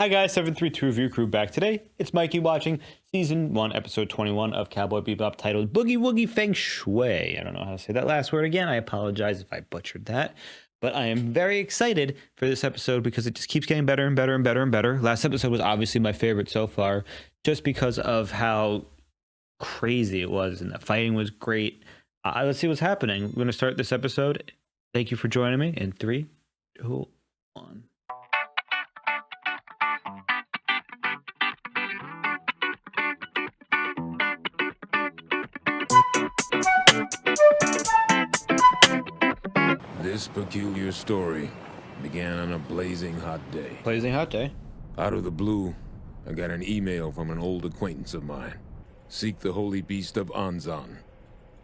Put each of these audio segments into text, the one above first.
Hi guys, 732 Review Crew back today. It's Mikey watching Season 1, Episode 21 of Cowboy Bebop titled Boogie-Woogie Feng Shui. I don't know how to say that last word again. I apologize if I butchered that. But I am very excited for this episode because it just keeps getting better and better and better and better. Last episode was obviously my favorite so far just because of how crazy it was and the fighting was great. Let's see what's happening. We're going to start this episode. Thank you for joining me in 3, 2, 1. This peculiar story began on a blazing hot day. Blazing hot day. Out of the blue, I got an email from an old acquaintance of mine. Seek the holy beast of Anzan.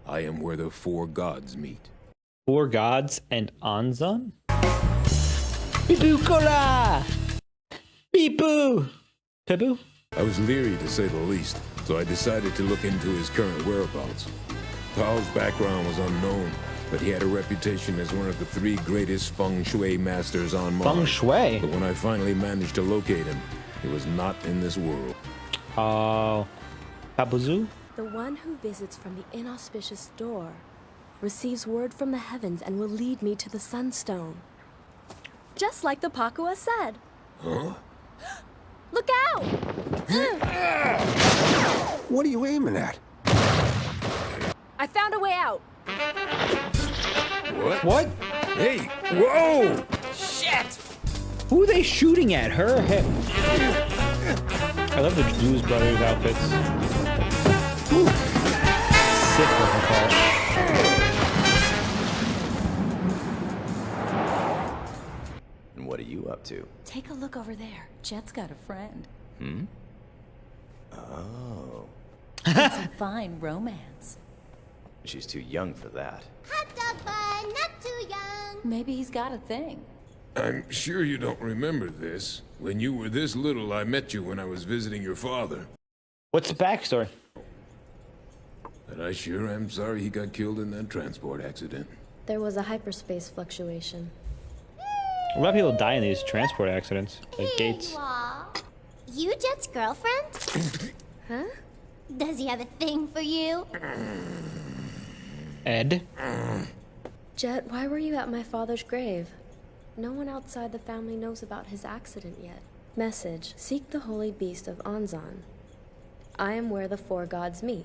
I am where the 4 gods meet. 4 gods and Anzan? Beepoo cola! Beepoo! Pebu? I was leery to say the least, so I decided to look into his current whereabouts. Paul's background was unknown, but he had a reputation as one of the 3 greatest Feng Shui masters on Mars. Feng Shui? But when I finally managed to locate him, he was not in this world. Oh. Pabuzu? The one who visits from the inauspicious door receives word from the heavens and will lead me to the Sunstone. Just like the Pakua said. Huh? Look out! What are you aiming at? I found a way out. What? Hey! Whoa! Shit! Who are they shooting at? Her? Him? I love the Blues Brothers outfits. Sick looking car. And what are you up to? Take a look over there. Jet's got a friend. Oh. And some fine romance. She's too young for that. Hot dog bun, not too young. Maybe he's got a thing. I'm sure you don't remember this. When you were this little, I met you when I was visiting your father. What's the backstory? And I sure am sorry he got killed in that transport accident. There was a hyperspace fluctuation. A lot of people die in these transport accidents, like Gates. Aw. You Jet's girlfriend? Huh? Does he have a thing for you? Ed? Jet, why were you at my father's grave? No one outside the family knows about his accident yet. Message: seek the holy beast of Anzan. I am where the 4 gods meet.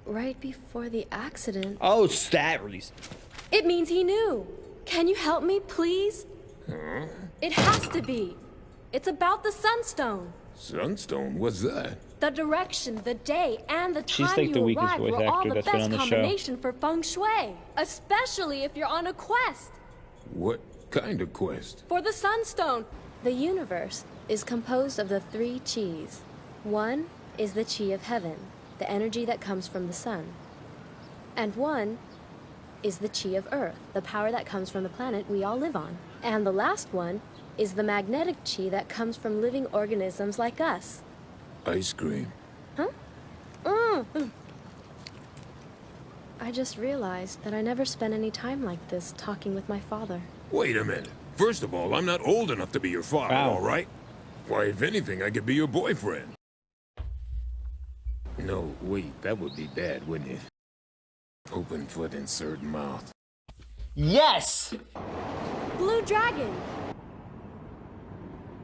Right before the accident. Oh, stat release. It means he knew. Can you help me, please? Huh? It has to be. It's about the Sunstone. Sunstone? What's that? The direction, the day, and the She's time like you the weakest arrive voice were all actor the that's been best on the show. combination for Feng Shui. Especially if you're on a quest. What kind of quest? For the Sunstone. The universe is composed of the 3 Qis. 1 is the Qi of heaven, the energy that comes from the sun. And 1 is the Qi of earth, the power that comes from the planet we all live on. And the last one is the magnetic Qi that comes from living organisms like us. Ice cream. Huh? I just realized that I never spent any time like this talking with my father. Wait a minute. First of all, I'm not old enough to be your father, Wow. all right? Why, if anything, I could be your boyfriend. No, wait, that would be bad, wouldn't it? Open foot, insert mouth. Yes! Blue dragon.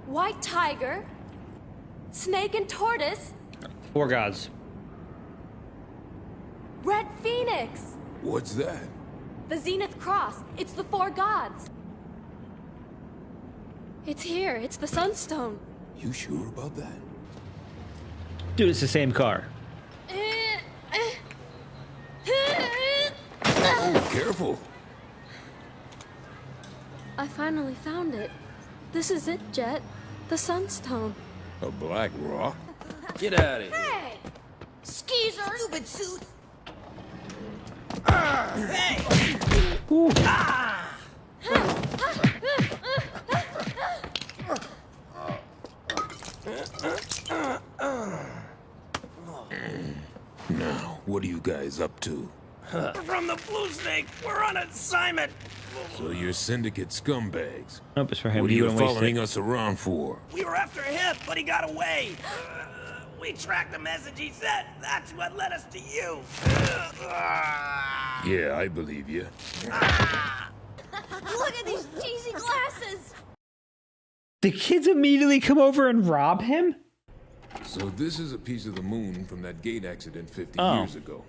White tiger. Snake and tortoise. 4 gods. Red phoenix. What's that? The Zenith Cross. It's the 4 gods. It's here. It's the Sunstone. You sure about that? Dude, it's the same car. Oh, careful. I finally found it. This is it, Jet. The Sunstone. A black rock? Get out of here. Hey! Skeezer! Stupid suit! Ooh. Now, what are you guys up to? We're from the Blue Snake. We're on assignment. So you're syndicate scumbags. Nope, it's for him. What are He you wouldn't waste following it. us around for? We were after him, but he got away. We tracked the message he sent. That's what led us to you. Yeah, I believe you. Look at these cheesy glasses! The kids immediately come over and rob him? So this is a piece of the moon from that gate accident 50 Oh. years ago.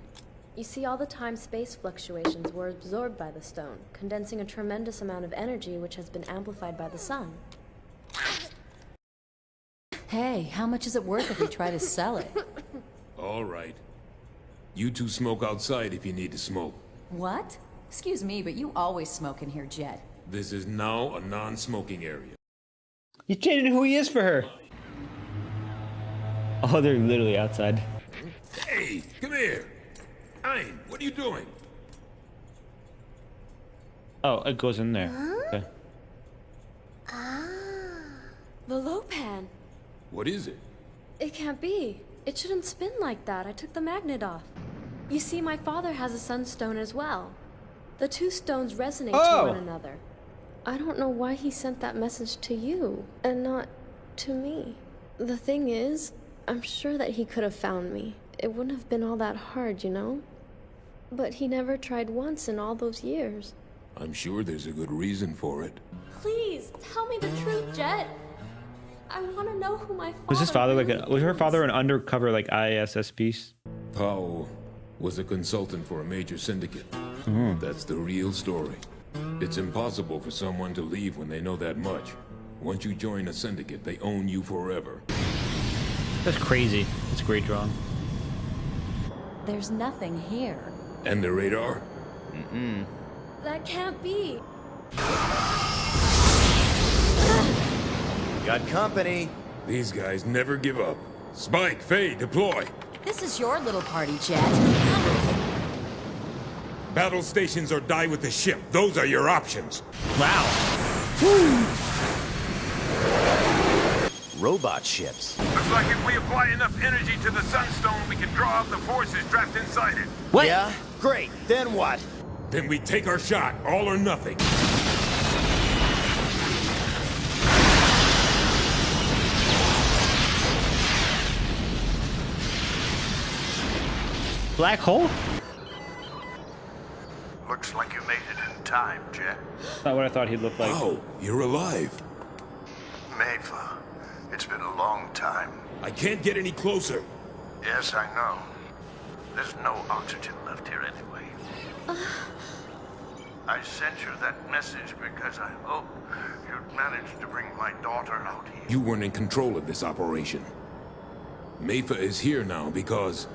You see, all the time-space fluctuations were absorbed by the stone, condensing a tremendous amount of energy which has been amplified by the sun. Hey, how much is it worth if we try to sell it? All right. You two smoke outside if you need to smoke. What? Excuse me, but you always smoke in here, Jet. This is now a non-smoking area. He's changing who he is for her. Oh, they're literally outside. Hey, come here. Ein, what are you doing? Oh, it goes in there. Okay. The Lopan! What is it? It can't be. It shouldn't spin like that. I took the magnet off. You see, my father has a sunstone as well. The two stones resonate Oh. to one another. I don't know why he sent that message to you, and not to me. The thing is, I'm sure that he could have found me. It wouldn't have been all that hard, you know? But he never tried once in all those years. I'm sure there's a good reason for it. Please, tell me the truth, Jet. I want to know who my father Was his father like really was her is. father an undercover like ISS piece? Powell was a consultant for a major syndicate. That's the real story. It's impossible for someone to leave when they know that much. Once you join a syndicate, they own you forever. That's crazy. It's a great drawing. There's nothing here. And the radar? That can't be. Got company. These guys never give up. Spike, Faye, deploy. This is your little party, Jet. Battle stations or die with the ship. Those are your options. Wow. Robot ships. Looks like if we apply enough energy to the sunstone, we can draw out the forces trapped inside it. What? Yeah? Great. Then what? Then we take our shot, all or nothing. Black hole? Looks like you made it in time, Jet. Not what I thought he'd look like. Oh, you're alive. Mayfa, it's been a long time. I can't get any closer. Yes, I know. There's no oxygen left here anyway. I sent you that message because I hoped you'd manage to bring my daughter out here. You weren't in control of this operation. Mayfa is here now because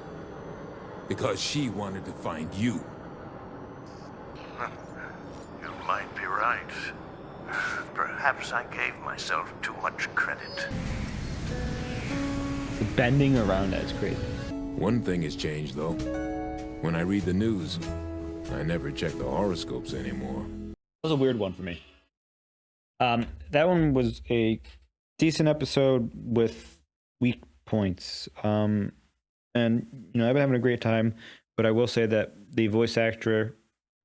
she wanted to find you. You might be right. Perhaps I gave myself too much credit. The bending around that is crazy. One thing has changed, though. When I read the news, I never check the horoscopes anymore. That was a weird one for me. That one was a decent episode with weak points. And you know, I've been having a great time, but I will say that the voice actor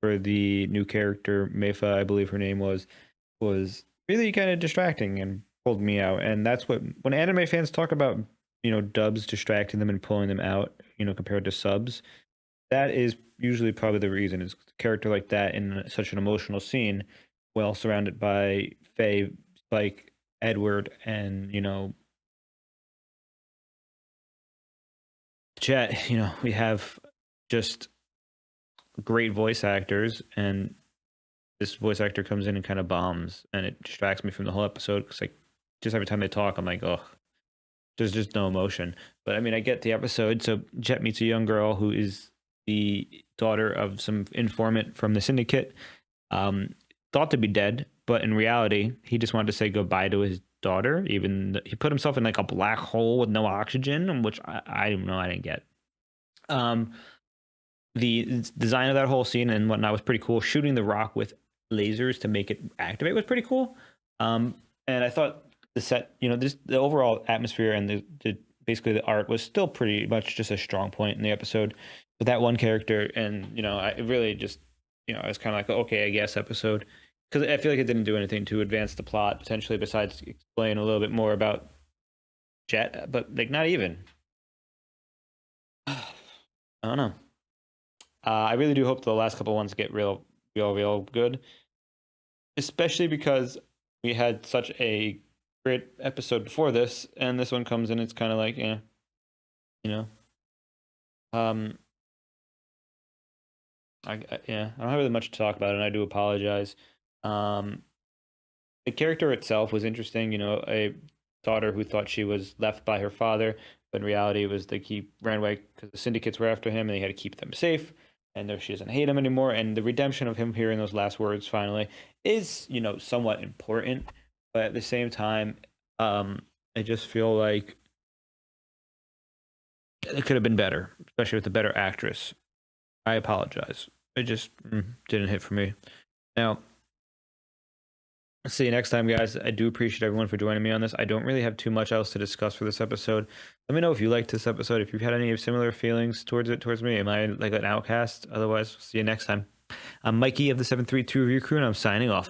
for the new character, Mayfa, I believe her name was really kind of distracting and pulled me out. And that's what, when anime fans talk about, you know, dubs distracting them and pulling them out, you know, compared to subs, that is usually probably the reason. Is a character like that in such an emotional scene, well surrounded by Faye, Spike, Edward, and, you know, Jet, you know, we have just great voice actors, and this voice actor comes in and kind of bombs, and it distracts me from the whole episode because, like, just every time they talk, I'm like, oh, there's just no emotion. But I mean, I get the episode. So Jet meets a young girl who is the daughter of some informant from the syndicate, thought to be dead, but in reality, he just wanted to say goodbye to his daughter. Even he put himself in like a black hole with no oxygen, which I don't know, I didn't get. The design of that whole scene and whatnot was pretty cool. Shooting the rock with lasers to make it activate was pretty cool. And I thought the set, you know, this the overall atmosphere and the basically the art was still pretty much just a strong point in the episode. But that one character, and I really just, I was kind of like, okay, I guess episode, because I feel like it didn't do anything to advance the plot potentially besides explain a little bit more about Jet, but like not even. I don't know. I really do hope the last couple ones get real good, especially because we had such a great episode before this, and this one comes in, it's kind of like, yeah, I don't have really much to talk about, and I do apologize. The character itself was interesting, a daughter who thought she was left by her father, but in reality it was he ran away because the syndicates were after him and he had to keep them safe, and there she doesn't hate him anymore, and the redemption of him hearing those last words finally is, somewhat important, but at the same time, I just feel like it could have been better, especially with a better actress. I apologize. It just didn't hit for me. Now, see you next time, guys. I do appreciate everyone for joining me on this. I don't really have too much else to discuss for this episode. Let me know if you liked this episode, if you've had any similar feelings towards me. Am I like an outcast? Otherwise, see you next time. I'm Mikey of the 732 Review Crew, and I'm signing off.